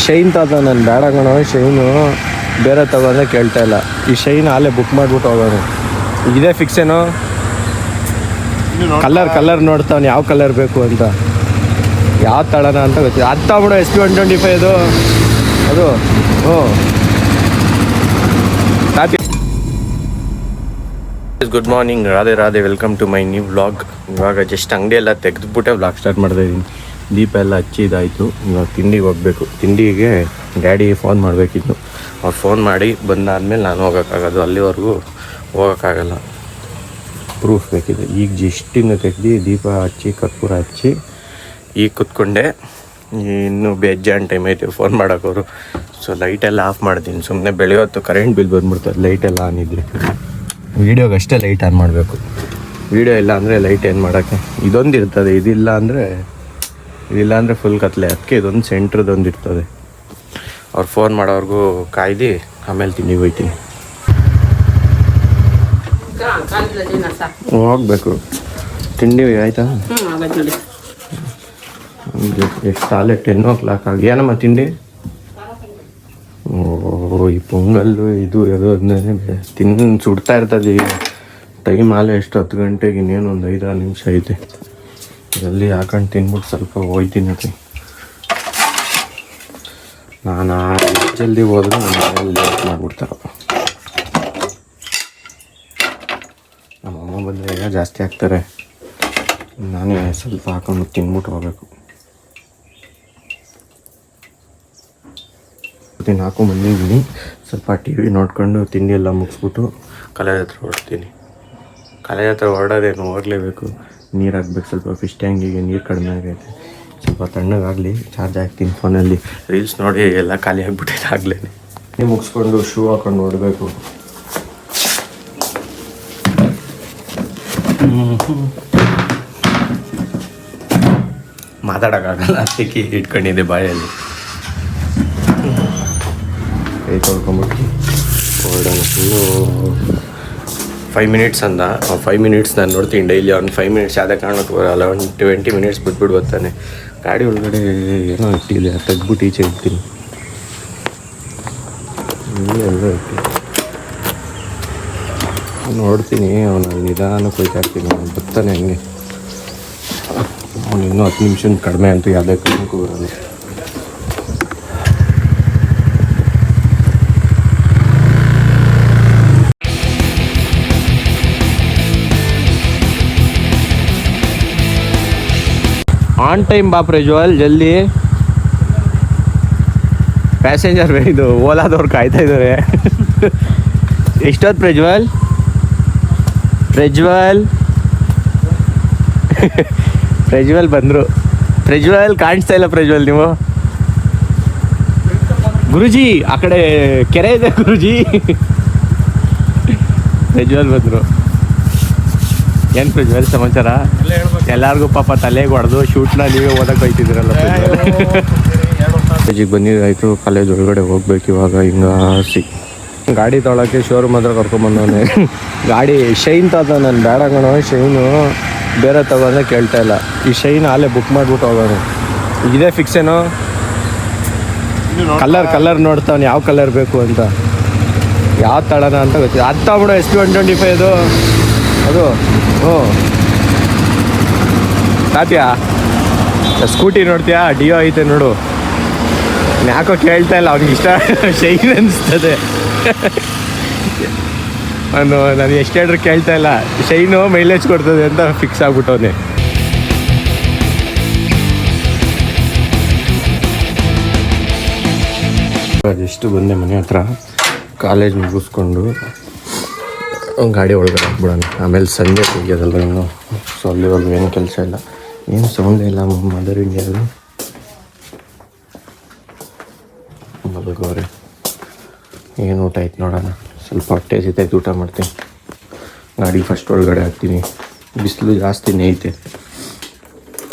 Shine ತಾತ ನಾನು ಬೇಡ ಕಣೋ ಶೈನು ಬೇರೆ ತಗೊಂಡ್ರೆ ಕೇಳ್ತಾ ಇಲ್ಲ. ಈ ಶೈನ್ ಅಲ್ಲೇ ಬುಕ್ ಮಾಡಿಬಿಟ್ಟು ಹೋಗೋಣ. ಇದೇ ಫಿಕ್ಸ್ ಏನೋ. ಕಲರ್ ನೋಡ್ತಾನೆ ಯಾವ ಕಲರ್ ಬೇಕು ಅಂತ, ಯಾವ ತಳನ ಅಂತ ಗೊತ್ತಿಲ್ಲ. ಅದು ತಗೊಂಡು SP125 ಅದು ಹ್ಞೂ. Good morning, Radhe welcome to my new vlog. ಇವಾಗ ಜಸ್ಟ್ ಅಂಗಡಿ ಎಲ್ಲ ತೆಗೆದುಬಿಟ್ಟೆ ವ್ಲಾಗ್ ಸ್ಟಾರ್ಟ್ ಮಾಡ್ತಾಯಿದ್ದೀನಿ. ದೀಪ ಎಲ್ಲ ಹಚ್ಚಿದಾಯಿತು. ಇವಾಗ ತಿಂಡಿಗೆ ಹೋಗಬೇಕು. ತಿಂಡಿಗೆ ಡ್ಯಾಡಿಗೆ ಫೋನ್ ಮಾಡಬೇಕಿತ್ತು. ಅವ್ರು ಫೋನ್ ಮಾಡಿ ಬಂದಾದಮೇಲೆ ನಾನು ಹೋಗೋಕ್ಕಾಗೋದು, ಅಲ್ಲಿವರೆಗೂ ಹೋಗೋಕ್ಕಾಗಲ್ಲ. ಪ್ರೂಫ್ ಬೇಕಿದೆ. ಈಗ ಜಸ್ಟಿಂದ ತೆಗ್ದು ದೀಪ ಹಚ್ಚಿ ಕರ್ಪೂರ ಹಚ್ಚಿ ಈಗ ಕೂತ್ಕೊಂಡೆ. ಇನ್ನೂ ಬೇಜಾನ್ ಟೈಮ್ ಐತೆ ಫೋನ್ ಮಾಡೋಕ್ಕವರು. ಸೊ ಲೈಟೆಲ್ಲ ಆಫ್ ಮಾಡ್ತೀನಿ. ಸುಮ್ಮನೆ ಬೆಳಗ್ಗೆ ಕರೆಂಟ್ ಬಿಲ್ ಬಂದ್ಬಿಡ್ತದೆ ಲೈಟೆಲ್ಲ ಆನ್ ಇದ್ದರೆ. ವೀಡಿಯೋಗೆ ಅಷ್ಟೇ ಲೈಟ್ ಆನ್ ಮಾಡಬೇಕು. ವೀಡಿಯೋ ಇಲ್ಲ ಅಂದರೆ ಲೈಟ್ ಏನು ಮಾಡೋಕ್ಕೆ. ಇದೊಂದು ಇರ್ತದೆ, ಇದಿಲ್ಲ ಅಂದರೆ ಫುಲ್ ಕತ್ಲೆ. ಅದಕ್ಕೆ ಇದೊಂದು ಸೆಂಟ್ರದೊಂದು ಇರ್ತದೆ. ಅವ್ರು ಫೋನ್ ಮಾಡೋವ್ರಿಗೂ ಕಾಯ್ದು ಆಮೇಲೆ ತಿಂಡಿಗೆ ಹೋಗ್ತೀನಿ. ಹೋಗ್ಬೇಕು. ತಿಂಡಿ ಆಯಿತಾ? ಎಷ್ಟು ಸಾಲೆ 10 o'clock ಆಗಿ. ಏನಮ್ಮ ತಿಂಡಿ? ಈ ಪೊಂಗಲ್ಲು ಇದು ಅದನ್ನೇ ಸುಡ್ತಾ ಇರ್ತದೆ. ಟೈಮ್ ಆಲೆ ಎಷ್ಟು 10 ಗಂಟೆಗೆ. ಇನ್ನೇನು ಒಂದು 5-6 ನಿಮಿಷ ಐತೆ. ಜಲ್ದಿ ಹಾಕೊಂಡು ತಿನ್ಬಿಟ್ಟು ಸ್ವಲ್ಪ ಹೋಯ್ತೀನಿ. ನಾನು ಜಲ್ದಿ ಹೋದ್ರೆ ನಮ್ಮ ಮನೇಲಿ ಲೇಟ್ ಮಾಡಿಬಿಡ್ತಾರೆ. ನಮ್ಮಮ್ಮ ಬಂದರೆ ಈಗ ಜಾಸ್ತಿ ಆಗ್ತಾರೆ. ನಾನೇ ಸ್ವಲ್ಪ ಹಾಕೊಂಡು ತಿನ್ಬಿಟ್ಟು ಹೋಗ್ಬೇಕು. ಹಾಕೊಂಡ್ಬಂದಿದ್ದೀನಿ. ಸ್ವಲ್ಪ TV ನೋಡ್ಕೊಂಡು ತಿಂಡಿ ಎಲ್ಲ ಮುಗಿಸ್ಬಿಟ್ಟು ಕಾಲೇಜ್ ಹತ್ರ ಹೊರಡ್ತೀನಿ. ಕಾಲೇಜ್ ಹತ್ರ ಹೊರಡೋದೇನು ಹೋಗಲೇಬೇಕು. ನೀರು ಹಾಕ್ಬೇಕು. ಸ್ವಲ್ಪ ಫಿಶ್ ಟ್ಯಾಂಕಿಗೆ ನೀರು ಕಡಿಮೆ ಆಗೈತೆ. ಸ್ವಲ್ಪ ತಣ್ಣಗಾಗಲಿ. ಚಾರ್ಜ್ ಹಾಕ್ತೀನಿ ಫೋನಲ್ಲಿ. ರೀಲ್ಸ್ ನೋಡಿ ಎಲ್ಲ ಖಾಲಿ ಆಗಿಬಿಟ್ಟಿದೆ ಆಗಲೇ. ನೀವು ಮುಗಿಸ್ಕೊಂಡು ಶೂ ಹಾಕೊಂಡು ನೋಡಬೇಕು. ಮಾತಾಡೋಕ್ಕಾಗಲ್ಲ, ಅದಕ್ಕೆ ಇಟ್ಕೊಂಡಿದ್ದೆ ಬಾಯಲ್ಲಿ. ಕೈ ತೊಳ್ಕೊಂಬಿಟ್ಟು ಹೊರಡೋಣ. ಇನ್ನೂ 5 minutes ಅಂದ. 5 minutes ನಾನು ನೋಡ್ತೀನಿ ಡೈಲಿ. ಅವ್ನು 5 minutes ಯಾವುದೇ ಕಾರಣಕ್ಕೂ ಬರೋಲ್ಲ. ಒಂದು 20 minutes ಬಿಟ್ಬಿಟ್ಟು ಬರ್ತಾನೆ. ಗಾಡಿ ಒಳಗಡೆ ಏನೋ ಇಟ್ಟಿದೆ, ತೆಗ್ಬಿಟ್ಟು ಈಚೆ ಇಡ್ತೀನಿ. ಎಲ್ಲ ಇಟ್ಟು ನೋಡ್ತೀನಿ. ಅವನು ನಿಧಾನಕ್ಕೆ ಹೋಯ್ತಾಡ್ತೀನಿ. ಅವನು ಬರ್ತಾನೆ ಹಂಗೆ. ಅವನು ಇನ್ನೂ 10 ನಿಮಿಷ ಕಡಿಮೆ ಅಂತೂ ಯಾವುದೇ ಕಾರಣಕ್ಕೂ ಬರೋಲ್ಲ. ಆನ್ ಟೈಮ್ ಬಾ ಪ್ರಜ್ವಲ್, ಜಲ್ದಿ. ಪ್ಯಾಸೆಂಜರ್ ಇದು ಓಲಾದವ್ರು ಕಾಯ್ತಾ ಇದ್ದಾರೆ. ಎಷ್ಟೊತ್ತು ಪ್ರಜ್ವಲ್? ಪ್ರಜ್ವಲ್ ಬಂದರು. ಪ್ರಜ್ವಲ್ ಕಾಣಿಸ್ತಾ ಇಲ್ಲ. ಪ್ರಜ್ವಲ್ ನೀವು ಗುರುಜಿ ಆ ಕಡೆ ಕೆರೆ ಇದೆ ಗುರುಜಿ. ಪ್ರಜ್ವಲ್ ಬಂದರು. ಏನು ಪ್ರಜ್ವಲ್ ಸಮಾಚಾರ? ಎಲ್ಲರಿಗೂ ಪಾಪ ತಲೆಗೆ ಹೊಡೆದು ಶೂಟ್ನ ನೀವೇ ಓದಕ್ಕೆ ಹೋಯ್ತಿದ್ದೀರಲ್ಲ. ಕಾಲೇಜಿಗೆ ಬಂದಿದ್ದಾಯಿತು. ಕಾಲೇಜ್ ಒಳಗಡೆ ಹೋಗ್ಬೇಕು ಇವಾಗ. ಹಿಂಗಾಸಿ ಗಾಡಿ ತೊಗೊಳಕ್ಕೆ ಶೋರೂಮ್ ಹತ್ರ ಕರ್ಕೊಂಬಂದವನೆ. ಗಾಡಿ ಶೈನ್ ತಾತ ನಾನು ಬೇಡ ಕಣೋ ಶೈನು ಬೇರೆ ತಗೊಂಡ್ರೆ ಕೇಳ್ತಾ ಇಲ್ಲ. ಈ ಶೈನ್ ಅಲ್ಲೇ ಬುಕ್ ಮಾಡಿಬಿಟ್ಟು ಹೋಗೋಣ. ಇದೇ ಫಿಕ್ಸ್ ಏನೋ. ಕಲರ್ ನೋಡ್ತಾನೆ ಯಾವ ಕಲರ್ ಬೇಕು ಅಂತ, ಯಾವ ತಳನ ಅಂತ ಗೊತ್ತಿಲ್ಲ. ಅದು ತಗೊಂಡು SP125 ಅದು ಹ್ಞೂ. ತಾತ್ಯಾ ಸ್ಕೂಟಿ ನೋಡ್ತೀಯಾ? ಡಿಯೋ ಐತೆ ನೋಡು. ಯಾಕೋ ಕೇಳ್ತಾ ಇಲ್ಲ. ಅವ್ನಿಗೆ ಇಷ್ಟ ಶೈನ್ ಅನಿಸ್ತದೆ. ನಾನು ಎಷ್ಟು ಹೇಳಿದ್ರು ಕೇಳ್ತಾ ಇಲ್ಲ. ಶೈನು ಮೈಲೇಜ್ ಕೊಡ್ತದೆ ಅಂತ ಫಿಕ್ಸ್ ಆಗ್ಬಿಟ್ಟವನೆ. ಎಷ್ಟು ಬಂದೆ ಮನೆ ಹತ್ರ. ಕಾಲೇಜ್ ಮುಗಿಸ್ಕೊಂಡು ಗಾಡಿ ಒಳಗಡೆ ಹಾಕ್ಬಿಡೋಣ. ಆಮೇಲೆ ಸಂಜೆ ತೆಗಿಯೋದಲ್ಲ ಇನ್ನು. ಸೊ ಅಲ್ಲಿವರೆಗೂ ಏನು ಕೆಲಸ ಇಲ್ಲ. ಏನು ಸೌಂಡೇ ಇಲ್ಲ. ಮದರ್ ಇಂಡಿಯಾದು ಮಲಗೋರೆ. ಏನು ಊಟ ಆಯ್ತು ನೋಡೋಣ. ಸ್ವಲ್ಪ ಹೊಟ್ಟೆ ಸಿತೈತೆ, ಊಟ ಮಾಡ್ತೀನಿ. ಗಾಡಿ ಫಸ್ಟ್ ಒಳಗಡೆ ಹಾಕ್ತೀನಿ. ಬಿಸಿಲು ಜಾಸ್ತಿನೇ ಐತೆ.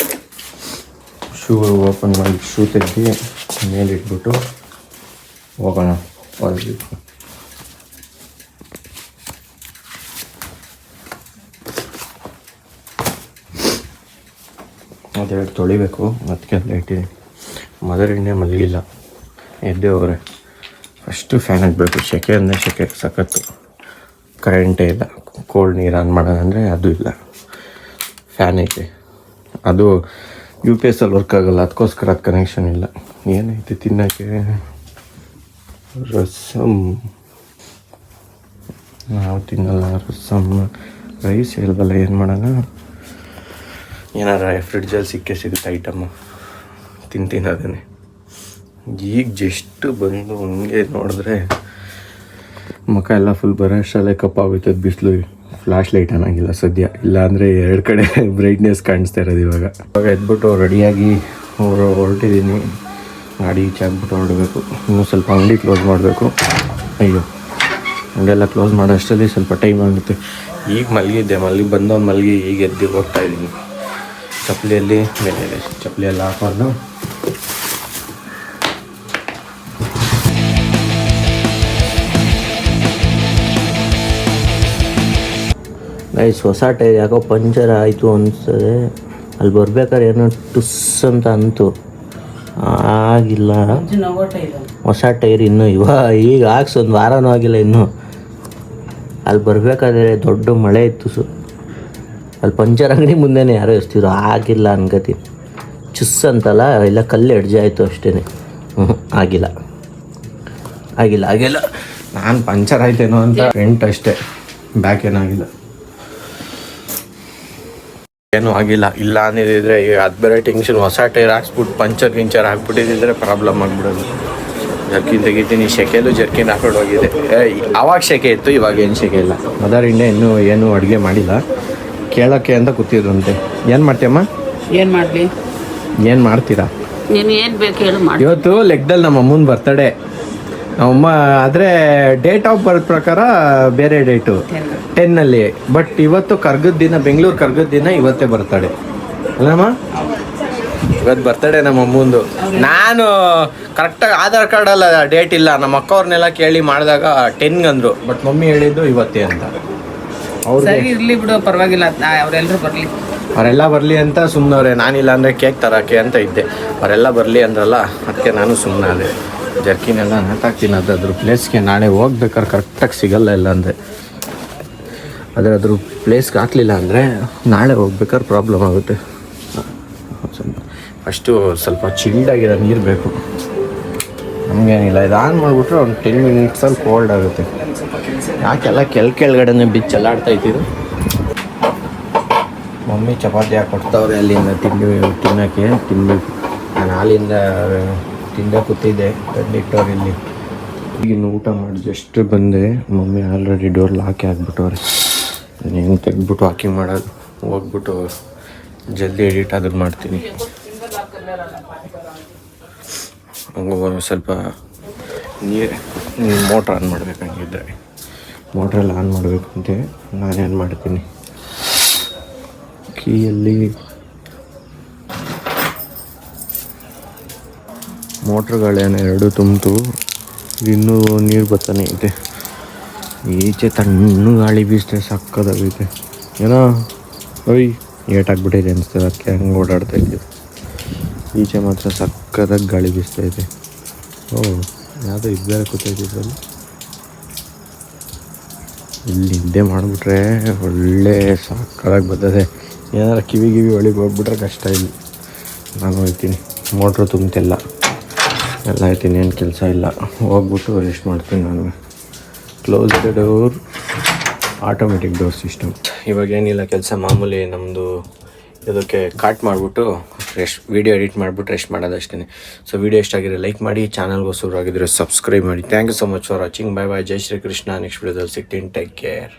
ಶೂ ಓಪನ್ ಮಾಡಿ ಶೂ ತೆಗ್ದು ಮೇಲಿಟ್ಬಿಟ್ಟು ಹೋಗೋಣ ಹೊರಗೆ. ಅದೇ ತೊಳಿಬೇಕು. ಅದಕ್ಕೆ ಎಲ್ಲ ಇಟ್ಟಿದ್ದೀನಿ. ಮದರ್ ಎಣ್ಣೆ ಮಲಗಿಲ್ಲ. ಎದ್ದೇವ್ರೆ. ಫಸ್ಟು ಫ್ಯಾನ್ ಹಾಕಬೇಕು. ಸೆಕೆ ಅಂದರೆ ಸೆಕೆ ಸಖತ್ತು. ಕರೆಂಟೇ ಇಲ್ಲ. ಕೋಲ್ಡ್ ನೀರು ಆನ್ ಮಾಡೋದಂದರೆ ಅದು ಇಲ್ಲ. ಫ್ಯಾನ್ ಐತೆ, ಅದು UPS ವರ್ಕ್ ಆಗೋಲ್ಲ, ಅದಕ್ಕೋಸ್ಕರ ಅದು ಕನೆಕ್ಷನ್ ಇಲ್ಲ. ಏನೈತೆ ತಿನ್ನೋಕ್ಕೆ? ರಸಮ್. ನಾವು ತಿನ್ನಲ್ಲ ರಸಮ್. ರೈಸ್ ಇಲ್ವಲ್ಲ, ಏನು ಮಾಡೋಣ? ಏನಾರ ಫ್ರಿಡ್ಜಲ್ಲಿ ಸಿಗುತ್ತೆ ಐಟಮ್ಮು, ತಿಂತೀನಿ ಅದನ್ನೇ. ಈಗ ಜಸ್ಟ್ ಬಂದು ಹಂಗೆ ನೋಡಿದ್ರೆ ಮುಖ ಎಲ್ಲ ಫುಲ್ ಬರೋ ಅಷ್ಟರಲ್ಲೇ ಕಪ್ಪಾಗೋಯ್ತದೆ. ಬಿಸಿಲು, ಫ್ಲಾಶ್ ಲೈಟ್ ಅನ್ನೋಂಗಿಲ್ಲ ಸದ್ಯ, ಇಲ್ಲಾಂದರೆ 2 ಕಡೆ ಬ್ರೈಟ್ನೆಸ್ ಕಾಣಿಸ್ತಾ ಇರೋದು. ಇವಾಗ ಎದ್ಬಿಟ್ಟು ರೆಡಿಯಾಗಿ ಹೊರಟಿದ್ದೀನಿ. ಗಾಡಿ ಚಾಕ್ಬಿಟ್ಟು ಹೊರಡಬೇಕು. ಇನ್ನೂ ಸ್ವಲ್ಪ ಅಂಗಡಿ ಕ್ಲೋಸ್ ಮಾಡಬೇಕು. ಅಯ್ಯೋ, ಅಂಗಡಿಯೆಲ್ಲ ಕ್ಲೋಸ್ ಮಾಡೋ ಅಷ್ಟರಲ್ಲಿ ಸ್ವಲ್ಪ ಟೈಮ್ ಆಗುತ್ತೆ. ಈಗ ಮಲಗಿದ್ದೆ, ಮಲಗಿ ಈಗ ಎದ್ದು ಹೋಗ್ತಾಯಿದ್ದೀನಿ. ಚಪ್ಪಲಿಯಲ್ಲಿ ಮೇಲೆ ಚಪ್ಪಲಿಯೆಲ್ಲ ಹಾಕೊಂಡು ಗೈಸ್, ಹೊಸ ಟೈರ್ ಯಾಕೋ ಪಂಚರ್ ಆಯಿತು ಅನಿಸ್ತದೆ. ಅಲ್ಲಿ ಬರ್ಬೇಕಾದ್ರೆ ಏನೋ ಟುಸ್ ಅಂತ ಅಂತು, ಆಗಿಲ್ಲ. ಹೊಸ ಟೈರ್ ಇನ್ನೂ ಈಗ ಒಂದು ವಾರನೂ ಆಗಿಲ್ಲ ಇನ್ನೂ. ಅಲ್ಲಿ ಬರಬೇಕಾದ್ರೆ ದೊಡ್ಡ ಮಳೆ ಇತ್ತು. ಅಲ್ಲಿ ಪಂಚರ್ ಅಂಗಡಿ ಮುಂದೆನೇ ಯಾರೋ ಎಸ್ತಿದ್ರು, ಆಗಿಲ್ಲ ಅನ್ಕೋತೀನಿ. ಚುಸ್ ಅಂತಲ್ಲ, ಎಲ್ಲ ಕಲ್ಲು ಎಡ್ಜ್ ಆಯಿತು ಅಷ್ಟೇ. ಆಗಿಲ್ಲ. ನಾನು ಪಂಚರ್ ಆಯ್ತೇನೋ ಅಂತ ಫ್ರಂಟ್ ಅಷ್ಟೇ, ಬ್ಯಾಕ್ ಏನಾಗಿಲ್ಲ. ಏನೂ ಆಗಿಲ್ಲ. ಇಲ್ಲ ಅಂದಿದ್ರೆ ಅದು ಬೇರೆ ಟೆನ್ಷನ್. ಹೊಸ ಟೈರ್ ಹಾಕ್ಸ್ಬಿಟ್ಟು ಪಂಚರ್ ಹಾಕ್ಬಿಟ್ಟಿದ್ರೆ ಪ್ರಾಬ್ಲಮ್ ಆಗಿಬಿಡೋದು. ಜರ್ಕಿನ್ ತೆಗಿತೀನಿ. ಸೆಕೆಲ್ಲೂ ಜರ್ಕಿನ್ ಹಾಕೊಂಡು ಹೋಗಿದೆ. ಆವಾಗ ಸೆಕೆ ಇತ್ತು, ಇವಾಗ ಏನು ಸೆಕೆ ಇಲ್ಲ. ಮದರ್ ಇಂಡೆ ಇನ್ನೂ ಏನು ಅಡುಗೆ ಮಾಡಿಲ್ಲ, ಕೇಳೋಕ್ಕೆ ಅಂತ ಕೂತಿದ್ರಂತೆ. ಏನು ಮಾಡ್ತೀಯಮ್ಮ? ಏನು ಮಾಡಲಿ? ಏನು ಮಾಡ್ತೀರಾ? ನೀನು ಏನು ಬೇಕು ಹೇಳು ಮಾಡಿ. ಇವತ್ತು ಲೆಕ್ಕದಲ್ಲಿ ನಮ್ಮ ಅಮ್ಮನ ಬರ್ತಡೇ. ನಮ್ಮಮ್ಮ ಆದರೆ ಡೇಟ್ ಆಫ್ ಬರ್ತ್ ಪ್ರಕಾರ ಬೇರೆ ಡೇಟು 10 ಬಟ್ ಇವತ್ತು ಕರ್ಗದ ದಿನ, ಬೆಂಗಳೂರು ಕರ್ಗದ ದಿನ ಇವತ್ತೇ ಬರ್ತಡೇ ಅಲ್ಲಮ್ಮ? ಇವತ್ತು ಬರ್ತಡೇ ನಮ್ಮ ಅಮ್ಮಂದು. ನಾನು ಕರೆಕ್ಟಾಗಿ ಆಧಾರ್ ಕಾರ್ಡಲ್ಲ ಡೇಟ್ ಇಲ್ಲ. ನಮ್ಮ ಅಕ್ಕವ್ರನ್ನೆಲ್ಲ ಕೇಳಿ ಮಾಡಿದಾಗ 10 ಅಂದರು, ಬಟ್ ಮಮ್ಮಿ ಹೇಳಿದ್ದು ಇವತ್ತೇ ಅಂತ. ಸರಿ ಇರಲಿ ಬಿಡು, ಪರವಾಗಿಲ್ಲ. ಅವರೆಲ್ಲ ಬರಲಿ ಅಂತ ಸುಮ್ಮನವ್ರೆ. ನಾನಿಲ್ಲ ಅಂದರೆ ಕೇಕ್ ತರೋಕ್ಕೆ ಅಂತ ಇದ್ದೆ. ಅವರೆಲ್ಲ ಬರಲಿ ಅಂದ್ರಲ್ಲ, ಅದಕ್ಕೆ ನಾನು ಸುಮ್ಮನೆ ಅದೇ. ಜರ್ಕಿನೆಲ್ಲ ನಾಟಾಕ್ತೀನಿ. ಅದ್ರ ಪ್ಲೇಸ್ಗೆ ನಾಳೆ ಹೋಗ್ಬೇಕಾದ್ರೆ ಕರೆಕ್ಟಾಗಿ ಸಿಗಲ್ಲ. ಇಲ್ಲ ಅಂದರೆ ಅದ್ರ ಪ್ಲೇಸ್ಗೆ ಹಾಕಲಿಲ್ಲ ಅಂದರೆ ನಾಳೆ ಹೋಗ್ಬೇಕಾದ್ರೆ ಪ್ರಾಬ್ಲಮ್ ಆಗುತ್ತೆ. ಫಸ್ಟು ಸ್ವಲ್ಪ ಚಿಲ್ಡಾಗಿರೋ ನೀರು ಬೇಕು. ನಮಗೇನಿಲ್ಲ, ಇದು ಆನ್ ಮಾಡಿಬಿಟ್ರೆ ಒಂದು 10 ಮಿನಿಟ್ಸಲ್ಲಿ ಕೋಲ್ಡ್ ಆಗುತ್ತೆ. ಯಾಕೆಲ್ಲ ಕೆಳಗಡೆನೇ ಬಿಚ್ಚ ಚೆಲ್ಲಾಡ್ತಾ ಇದ್ದೀವಿ. ಮಮ್ಮಿ ಚಪಾತಿ ಹಾಕೊಡ್ತಾವ್ರೆ ಅಲ್ಲಿಂದ ತಿನ್ನೋಕ್ಕೆ. ತಿನ್ನಬೇಕು. ನಾನು ಹಾಲಿಂದ ತಿಂದೆ ಕೂತಿದ್ದೆ, ತಂದಿಟ್ಟವ್ರು ಇಲ್ಲಿ. ಈಗಿನ್ನು ಊಟ ಮಾಡಿ ಜಸ್ಟ್ ಬಂದೆ. ಮಮ್ಮಿ ಆಲ್ರೆಡಿ ಡೋರ್ ಲಾಕಿ ಹಾಕ್ಬಿಟ್ಟವ್ರೆ. ಏನು ತೆಗೆದ್ಬಿಟ್ಟು ಹಾಕಿಂಗ್ ಮಾಡೋದು. ಹೋಗ್ಬಿಟ್ಟು ಜಲ್ದಿ ಎಡಿಟ್ ಆದ್ರೂ ಮಾಡ್ತೀನಿ. ಹಂಗೆ ಸ್ವಲ್ಪ ನೀರು ಮೋಟ್ರ್ ಆನ್ ಮಾಡಬೇಕಂಗಿದ್ರೆ ಮೋಟ್ರೆಲ್ಲ ಆನ್ ಮಾಡಬೇಕಂತೆ. ನಾನೇನು ಮಾಡ್ತೀನಿ, ಕೀಯಲ್ಲಿ ಮೋಟ್ರ್ಗಳೇನು 2 ತುಂಬಿತು. ಇನ್ನೂ ನೀರು ಬರ್ತಾನೆ ಐತೆ. ಈಚೆ ತಣ್ಣು ಗಾಳಿ ಬೀಸ್ತೆ, ಸಕ್ಕದಾಗೈತೆ. ಏನೋ ಏಟಾಗ್ಬಿಟ್ಟಿದೆ ಅನಿಸ್ತದೆ, ಅದಕ್ಕೆ ಹಂಗೆ ಓಡಾಡ್ತಾ ಇದ್ದೀವಿ. ಈಚೆ ಮಾತ್ರ ಸಕ್ಕದಾಗಿ ಗಾಳಿ ಬೀಸ್ತೈತೆ. ಯಾವುದೋ ಇದ್ದರೆ ಕೂತೈತಿದ್ರಲ್ಲಿ. ಇಲ್ಲಿ ನಿದ್ದೆ ಮಾಡಿಬಿಟ್ರೆ ಒಳ್ಳೆ ಸಕ್ಕದಾಗಿ ಬರ್ತದೆ. ಏನಾರ ಕಿವಿ ಒಳಗೆ ಹೋಗ್ಬಿಟ್ರೆ ಕಷ್ಟ ಇಲ್ಲ. ನಾನು ಹೋಗ್ತೀನಿ, ಮೋಟ್ರು ತುಂಬ್ತಿಲ್ಲ ಎಲ್ಲ ಆಯ್ತೀನಿ, ಏನು ಕೆಲಸ ಇಲ್ಲ. ಹೋಗ್ಬಿಟ್ಟು ರೆಸ್ಟ್ ಮಾಡ್ತೀನಿ ನಾನು. Close the door, automatic door system. ಇವಾಗ ಏನಿಲ್ಲ ಕೆಲಸ, ಮಾಮೂಲಿ ನಮ್ಮದು ಇದಕ್ಕೆ ಕಾಟ್ ಮಾಡಿಬಿಟ್ಟು ವಿಡಿಯೋ ಎಡಿಟ್ ಮಾಡಿಬಿಟ್ಟು ರೆಸ್ಟ್ ಮಾಡೋದಷ್ಟೇ. ಸೊ ವಿಡಿಯೋ ಇಷ್ಟ ಆಗಿದ್ರೆ ಲೈಕ್ ಮಾಡಿ, ಚಾನಲ್ಗೆ ಹೊಸಬರಾಗಿದ್ದರೆ ಸಬ್ಸ್ಕ್ರೈಬ್ ಮಾಡಿ. Thank you so much for watching. Bye bye. ಜೈ ಶ್ರೀ ಕೃಷ್ಣ. ನೆಕ್ಸ್ಟ್ ವಿಡಿಯೋದಲ್ಲಿ ಸಿಗ್ತೀನಿ. Take care.